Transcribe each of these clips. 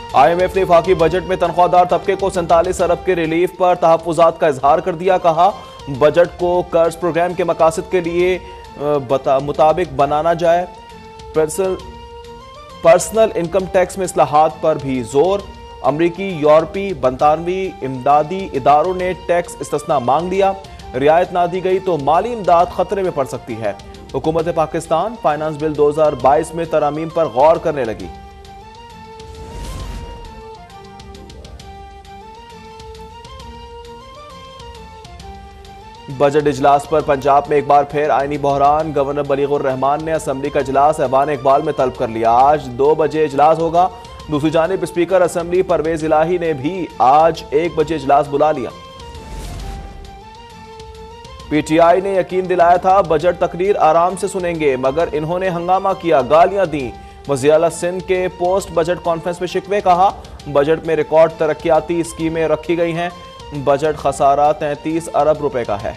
IMF ने वफाकी budget में तनख्वाहदार तबके को 47 अरब के रिलीफ पर तहफ्फुजात का इजहार कर दिया। कहा बजट को कर्ज प्रोग्राम के मकासद के लिए मुताबिक बनाना जाए। पर्सनल इनकम टैक्स में इस्लाहात पर भी जोर। अमरीकी, यूरोपी, बरतानवी इमदादी इदारों ने टैक्स इस्तिस्ना मांग लिया। रियायत ना दी गई तो माली इमदाद खतरे में पड़ सकती है। हुकूमत पाकिस्तान फाइनेंस बिल 2022 में तरमीम पर गौर करने लगी। बजट इजलास पर पंजाब में एक बार फिर आईनी बहरान। गवर्नर बलीगुर रहमान ने असेंबली का इजलास ऐवान इकबाल में तलब कर लिया। आज 2 बजे इजलास होगा। दूसरी जानिब स्पीकर असेंबली परवेज इलाही ने भी आज 1 बजे इजलास बुला लिया। PTI ने यकीन दिलाया था बजट तकरीर आराम से सुनेंगे, मगर इन्होंने हंगामा किया, गालियां दी। वज़ीर आला सिंध के पोस्ट बजट कॉन्फ्रेंस में शिकवे। कहा बजट में रिकॉर्ड तरक्याती स्कीमें रखी गई हैं। बजट खसारा 33 अरब रुपए का है।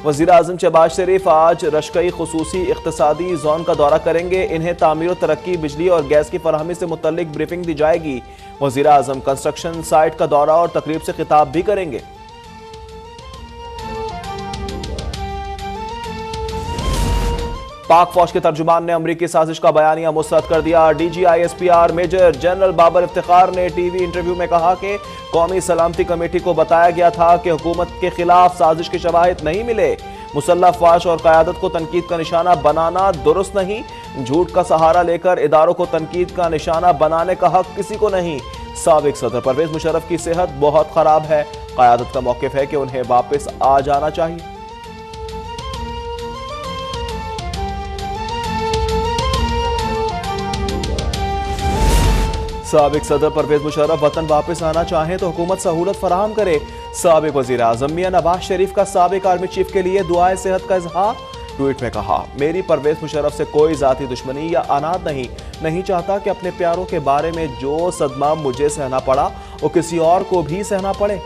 वज़ीर आज़म शहबाज शरीफ आज रशकई खुसूसी इख्तिसादी जोन का दौरा करेंगे। इन्हें तामीर और तरक्की, बिजली और गैस की फराहमी से मुतल्लिक ब्रीफिंग दी जाएगी। वज़ीर आज़म कंस्ट्रक्शन साइट का दौरा और तकरीब से खिताब भी करेंगे। पाक फौज के तर्जुमान ने अमरीकी साजिश का बयानिया मुस्तरद कर दिया। DGISPR major general Babar Iftikhar ने टीवी इंटरव्यू में कहा कि कौमी सलामती कमेटी को बताया गया था कि हुकूमत के खिलाफ साजिश के शवाहिद नहीं मिले। मुसल्लह अफवाज और क़यादत को तनकीद का निशाना बनाना दुरुस्त नहीं। झूठ का सहारा लेकर इदारों को तनकीद का निशाना बनाने का हक किसी को नहीं। साबिक सदर परवेज मुशर्रफ की सेहत बहुत खराब है। क़यादत का मौक़िफ़ है कि उन्हें वापस आ जाना चाहिए। साबिक सदर परवेज मुशर्रफ वतन वापस आना चाहें तो हुकूमत सहूलत फराहम करे। साबिक वज़ीर आज़म मियां नवाज शरीफ का साबिक आर्मी चीफ के लिए दुआए सेहत का इजहार। ट्वीट में कहा मेरी परवेज मुशर्रफ से कोई जाती दुश्मनी या अनाद नहीं चाहता कि अपने प्यारों के बारे में जो सदमा मुझे सहना पड़ा वो किसी और को भी सहना पड़े।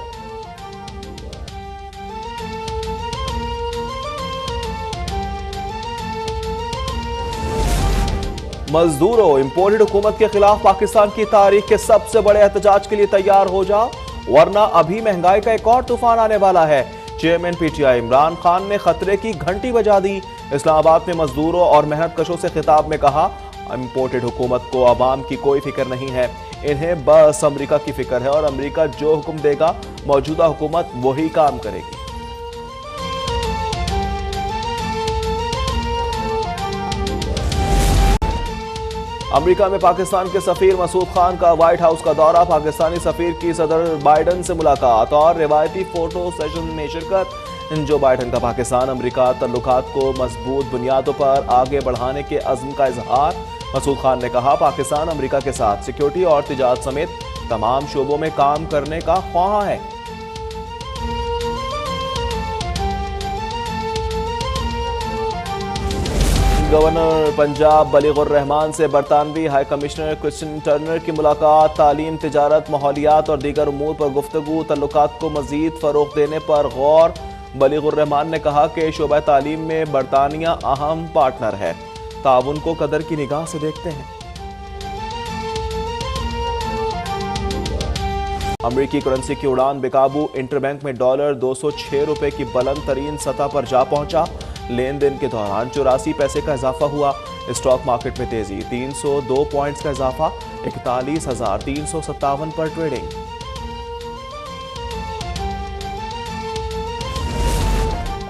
मजदूरों, इंपोर्टेड हुकूमत के खिलाफ पाकिस्तान की तारीख के सबसे बड़े एहतजाज के लिए तैयार हो जाओ, वरना अभी महंगाई का एक और तूफान आने वाला है। चेयरमैन PTI इमरान खान ने खतरे की घंटी बजा दी। इस्लामाबाद में मजदूरों और मेहनत कशों से खिताब में कहा इंपोर्टेड हुकूमत को अवाम की कोई फिक्र नहीं है, इन्हें बस अमरीका की फिक्र है और अमरीका जो हुक्म देगा मौजूदा हुकूमत वही काम करेगी। अमेरिका में पाकिस्तान के सफीर मसूद खान का व्हाइट हाउस का दौरा। पाकिस्तानी सफीर की सदर बाइडन से मुलाकात और रिवायती फोटो सेशन में शिरकत। जो बाइडन का पाकिस्तान अमेरिका तल्लुकात को मजबूत बुनियादों पर आगे बढ़ाने के अज़्म का इजहार। मसूद खान ने कहा पाकिस्तान अमेरिका के साथ सिक्योरिटी और तिजारत समेत तमाम शोबों में काम करने का ख्वाह है। गवर्नर पंजाब बलीगुर रहमान से बरतानवी हाई कमिश्नर क्रिस्टियन टर्नर की मुलाकात। तालीम, तिजारत, माहौलियात और दीगर उमूर पर गुफ्तगू। तल्लुकात को मजीद फरोग देने पर गौर। बलीगुर रहमान ने कहा कि शोबा तालीम में बरतानिया अहम पार्टनर है। ताउन को कदर की निगाह से देखते हैं। अमरीकी करेंसी की उड़ान बेकाबू। इंटरबैंक में डॉलर 206 रुपए की बुलंद तरीन सतह पर जा पहुंचा। लेन देन के दौरान 84 पैसे का इजाफा हुआ। स्टॉक मार्केट में तेजी। 302 पॉइंट्स का इजाफा। 41,357 पर ट्रेडिंग।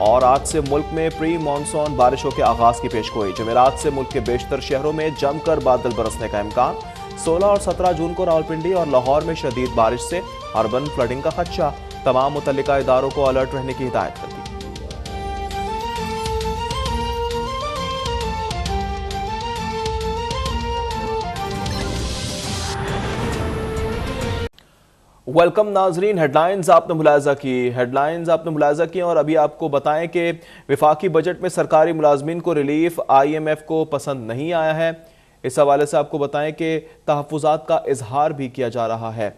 और आज से मुल्क में प्री मानसून बारिशों के आगाज की पेशगोई। जुमेरात से मुल्क के बेशतर शहरों में जमकर बादल बरसने का इम्कान। 16 और 17 जून को रावलपिंडी और लाहौर में शदीद बारिश से अर्बन फ्लडिंग का खदशा। तमाम मुतल्लिका इदारों को अलर्ट रहने की हिदायत कर दी। वेलकम नाजरीन, हेडलाइंस आपने मुलायजा की और अभी आपको बताएं कि विफाकी बजट में सरकारी मुलाजमीन को रिलीफ IMF को पसंद नहीं आया है। इस हवाले से आपको बताएं कि तहफ्फुजात का इजहार भी किया जा रहा है।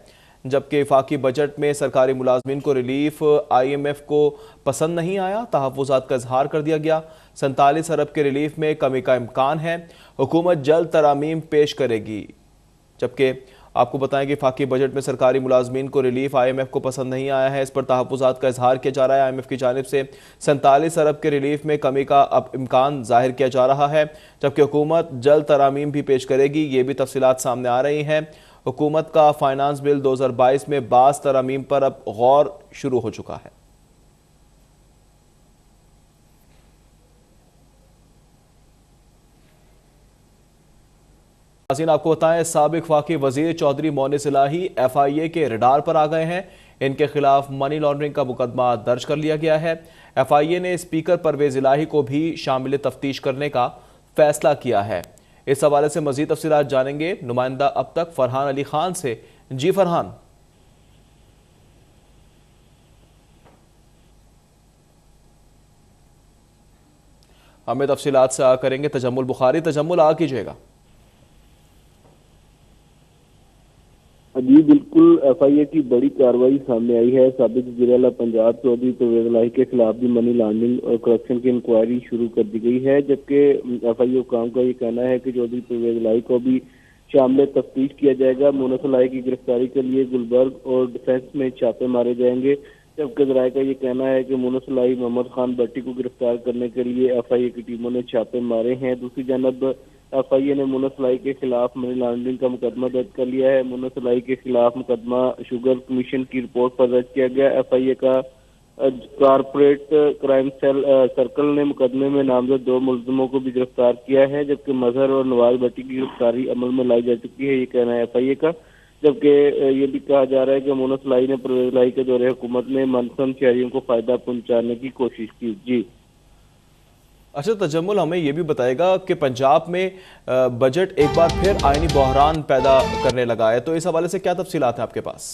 जबकि वफाकी बजट में सरकारी मुलाजमीन को रिलीफ IMF को पसंद नहीं आया। तहफ़्फ़ुज़ात का इजहार कर दिया गया। 47 अरब के रिलीफ में कमी का इम्कान है। हुकूमत जल्द तरामीम पेश करेगी। जबकि आपको बताएं कि वफाकी बजट में सरकारी मुलाजमीन को रिलीफ IMF को पसंद नहीं आया है। इस पर तहफ़्फ़ुज़ात का इजहार किया जा रहा है। IMF की जानिब से 47 अरब के रिलीफ में कमी का अब इम्कान जाहिर किया जा रहा है, जबकि हुकूमत जल्द तरामीम भी पेश करेगी। ये भी तफसीलात सामने आ रही हैं। हुकूमत का फाइनेंस बिल 2022 में बाज़ तरामीम पर अब गौर शुरू हो चुका है। आपको बताएं, साबिक वफाकी वजीर चौधरी मोनिस इलाही FIA के रडार पर आ गए हैं। इनके खिलाफ मनी लॉन्ड्रिंग का मुकदमा दर्ज कर लिया गया है। FIA ने स्पीकर परवेज इलाही को भी शामिल तफ्तीश करने का फैसला किया है। इस हवाले से मजीद तफसीलात जानेंगे नुमाइंदा अब तक फरहान अली खान से। जी फरहान। हमें तफसीलात से करेंगे तजम्मुल बुखारी। तजम्मुल आ कीजिएगा। जी बिल्कुल, FIA की बड़ी कार्रवाई सामने आई है। साबिक वज़ीर-ए-आला पंजाब चौधरी परवेज इलाही के खिलाफ भी मनी लॉन्ड्रिंग और करप्शन की इंक्वायरी शुरू कर दी गई है, जबकि FIA हुकाम का ये कहना है कि चौधरी परवेज इलाही को भी शामिल तफ्तीश किया जाएगा। मोनिस इलाही की गिरफ्तारी के लिए गुलबर्ग और डिफेंस में छापे मारे जाएंगे, जबकि ज़राए का ये कहना है कि मोनिस इलाही मोहम्मद खान भट्टी को गिरफ्तार करने के लिए FIA की टीमों ने छापे मारे हैं। दूसरी जानब FIA ने मोनिस इलाही के खिलाफ मनी लॉन्ड्रिंग का मुकदमा दर्ज कर लिया है। मोनिस इलाही के खिलाफ मुकदमा शुगर कमीशन की रिपोर्ट पर दर्ज किया गया। FIA का कॉर्पोरेट क्राइम सेल सर्कल ने मुकदमे में नामजद 2 मुलजमों को भी गिरफ्तार किया है, जबकि मजहर और नवाज भट्टी की गिरफ्तारी अमल में लाई जा चुकी है, ये कहना है FIA का। जबकि ये भी कहा जा रहा है कि मोनिस इलाही ने परवेज इलाही के दौरे हुकूमत में मनपसंद शहरियों को फायदा पहुंचाने की कोशिश की। जी अच्छा तजम्मुल, हमें यह भी बताएगा कि पंजाब में बजट एक बार फिर आईनी बहरान पैदा करने लगा है, तो इस हवाले से क्या तफसीलात हैं आपके पास?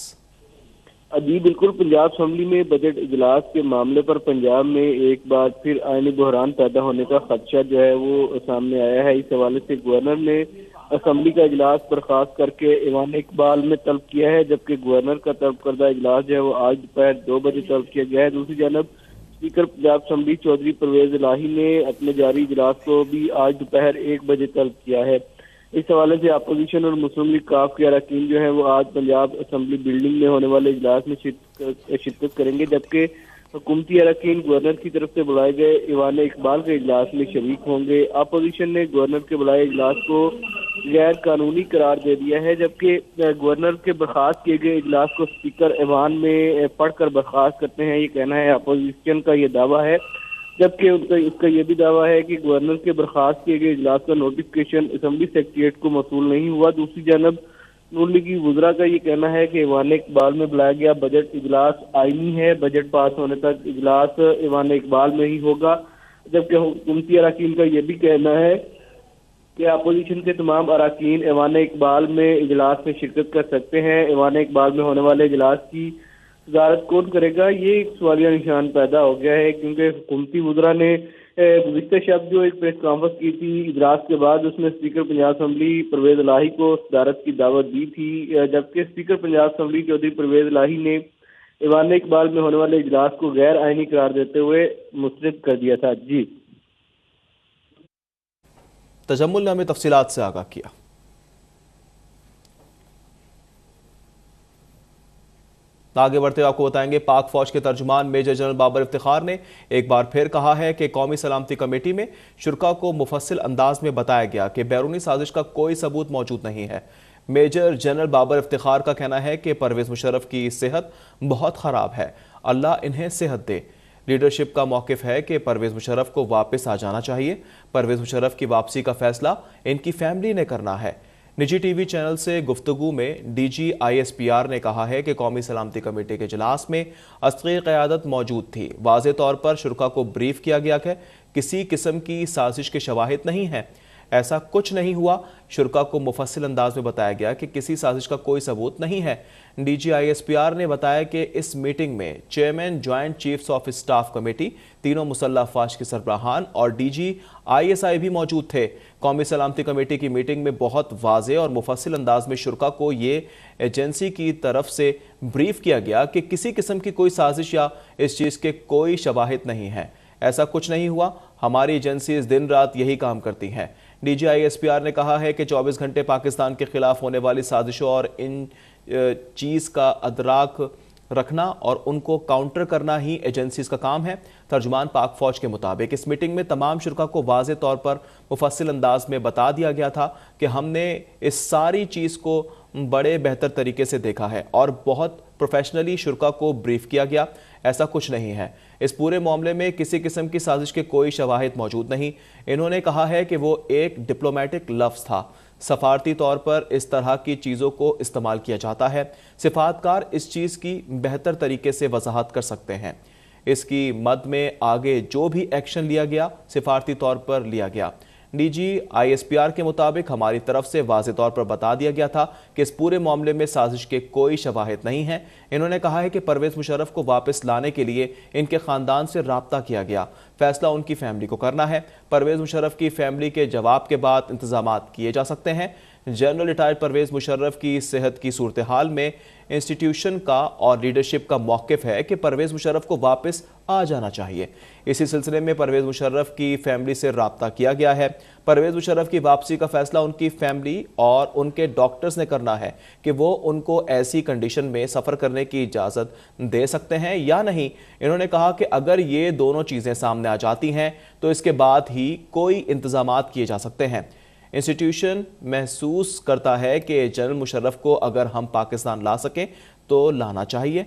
जी बिल्कुल, पंजाब असम्बली में बजट इजलास के मामले पर पंजाब में एक बार फिर आईनी बहरान पैदा होने का खदशा जो है वो सामने आया है। इस हवाले से गवर्नर ने असम्बली का इजलास बर्खास्त करके ईवान इकबाल में तलब किया है, जबकि गवर्नर का तलब करदा इजलास जो है वो आज दोपहर 2 बजे तलब किया गया है। दूसरी जानब स्पीकर पंजाब असम्बली चौधरी परवेज इलाही ने अपने जारी इजलास को भी आज दोपहर 1 बजे तलब किया है। इस हवाले से अपोजिशन और मुस्लिम लीग काफ के अरकान जो है वो आज पंजाब असम्बली बिल्डिंग में होने वाले इजलास में शिरकत करेंगे, जबकि हुकूमती अरकान गवर्नर की तरफ से बुलाए गए ईवान इकबाल के इजलास में शरीक होंगे। अपोजिशन ने गवर्नर के बुलाए इजलास को गैर कानूनी करार दे दिया है, जबकि गवर्नर के बर्खास्त किए गए इजलास को स्पीकर ईवान में पढ़कर बर्खास्त करते हैं, ये कहना है अपोजिशन का ये दावा है। जबकि उसका ये भी दावा है कि गवर्नर के बर्खास्त किए गए इजलास का नोटिफिकेशन असम्बली सेक्रेटेरिएट को मौसूल नहीं हुआ। दूसरी जानब नून लीगी वुज़रा का ये कहना है कि ईवान इकबाल में बुलाया गया बजट इजलास आईनी है, बजट पास होने तक इजलास ईवान इकबाल में ही होगा। जबकि हुकूमती अरकान का ये भी कहना है कि अपोजिशन के तमाम अरकान ईवान इकबाल में इजलास में शिरकत कर सकते हैं। ईवान इकबाल में होने वाले इजलास की सदारत कौन करेगा, ये एक सवालिया निशान पैदा हो गया है, क्योंकि हुकूमती वुज़रा ने गुज़िश्ता शब जो एक प्रेस कॉन्फ्रेंस की थी इजलास के बाद, उसमें स्पीकर पंजाब असम्बली परवेज इलाही को सदारत की दावत दी थी, जबकि स्पीकर पंजाब असम्बली चौधरी परवेज इलाही ने ईवान इकबाल में होने वाले इजलास को गैर आईनी करार देते हुए मुस्तरद कर दिया था। जी तजम्मुल ने हमें तफसीलात से आगाह किया। आगे बढ़ते हुए आपको बताएंगे, पाक फौज के तर्जुमान मेजर जनरल बाबर इफ्तिखार ने एक बार फिर कहा है कि कौमी सलामती कमेटी में शुरा को मुफस्सिल अंदाज में बताया गया कि बैरूनी साजिश का कोई सबूत मौजूद नहीं है। मेजर जनरल बाबर इफ्तिखार का कहना है कि परवेज मुशर्रफ की सेहत बहुत ख़राब है, अल्लाह इन्हें सेहत दे। लीडरशिप का मौक़िफ़ है कि परवेज मुशर्रफ को वापस आ जाना चाहिए। परवेज मुशर्रफ की वापसी का फैसला इनकी फैमिली ने करना है। निजी टीवी चैनल से गुफ्तगू में DG ISPR ने कहा है कि कौमी सलामती कमेटी के इजलास में अस्करी क़यादत मौजूद थी। वाज़े तौर पर शुरा को ब्रीफ किया गया कि किसी किस्म की साजिश के शवाहिद नहीं है। ऐसा कुछ नहीं हुआ। शुरा को मुफस्सिल अंदाज में बताया गया कि किसी साजिश का कोई सबूत नहीं है। DGISPR ने बताया कि इस मीटिंग में chairman joint chiefs of staff committee, तीनों मुसल्लह अफवाज के सरबराहान और DGISI भी मौजूद थे। कौमी सलामती कमेटी की मीटिंग में बहुत वाज़ेह और मुफस्सिल अंदाज में शुरा को ये एजेंसी की तरफ से ब्रीफ किया गया कि किसी किस्म की कोई साजिश या इस चीज़ के कोई शवाहिद नहीं है। ऐसा कुछ नहीं हुआ। हमारी एजेंसी दिन रात यही काम करती हैं। DGISPR ने कहा है कि 24 घंटे पाकिस्तान के खिलाफ होने वाली साजिशों और इन चीज़ का अदराक रखना और उनको काउंटर करना ही एजेंसीज का काम है। तर्जुमान पाक फौज के मुताबिक इस मीटिंग में तमाम शुरा को वाज़ेह तौर पर मुफस्सिल अंदाज में बता दिया गया था कि हमने इस सारी चीज़ को बड़े बेहतर तरीके से देखा है और बहुत प्रोफेशनली शुरा को ब्रीफ किया गया। ऐसा कुछ नहीं है। इस पूरे मामले में किसी किस्म की साजिश के कोई शवाहिद मौजूद नहीं। इन्होंने कहा है कि वो एक डिप्लोमेटिक लफ्ज़ था। सफारती तौर पर इस तरह की चीज़ों को इस्तेमाल किया जाता है। सिफातकार इस चीज़ की बेहतर तरीके से वजाहत कर सकते हैं। इसकी मद में आगे जो भी एक्शन लिया गया सिफारती तौर पर लिया गया। DGISPR के मुताबिक हमारी तरफ से वाज़ेह तौर पर बता दिया गया था कि इस पूरे मामले में साजिश के कोई शवाहिद नहीं है। इन्होंने कहा है कि परवेज़ मुशर्रफ को वापस लाने के लिए इनके ख़ानदान से राब्ता किया गया। फैसला उनकी फैमिली को करना है। परवेज़ मुशर्रफ की फैमिली के जवाब के बाद इंतजामात किए जा सकते हैं। जनरल रिटायर्ड परवेज़ मुशर्रफ की सेहत की सूरत हाल में इंस्टीट्यूशन का और लीडरशिप का मौक़िफ़ है कि परवेज़ मुशर्रफ को वापस आ जाना चाहिए। इसी सिलसिले में परवेज़ मुशर्रफ की फैमिली से राब्ता किया गया है। परवेज़ मुशर्रफ की वापसी का फैसला उनकी फैमिली और उनके डॉक्टर्स ने करना है कि वो उनको ऐसी कंडीशन में सफ़र करने की इजाज़त दे सकते हैं या नहीं। इन्होंने कहा कि अगर ये दोनों चीज़ें सामने आ जाती हैं तो इसके बाद ही कोई इंतज़ामात किए जा सकते हैं। इंस्टीट्यूशन महसूस करता है कि जनरल मुशर्रफ को अगर हम पाकिस्तान ला सकें तो लाना चाहिए।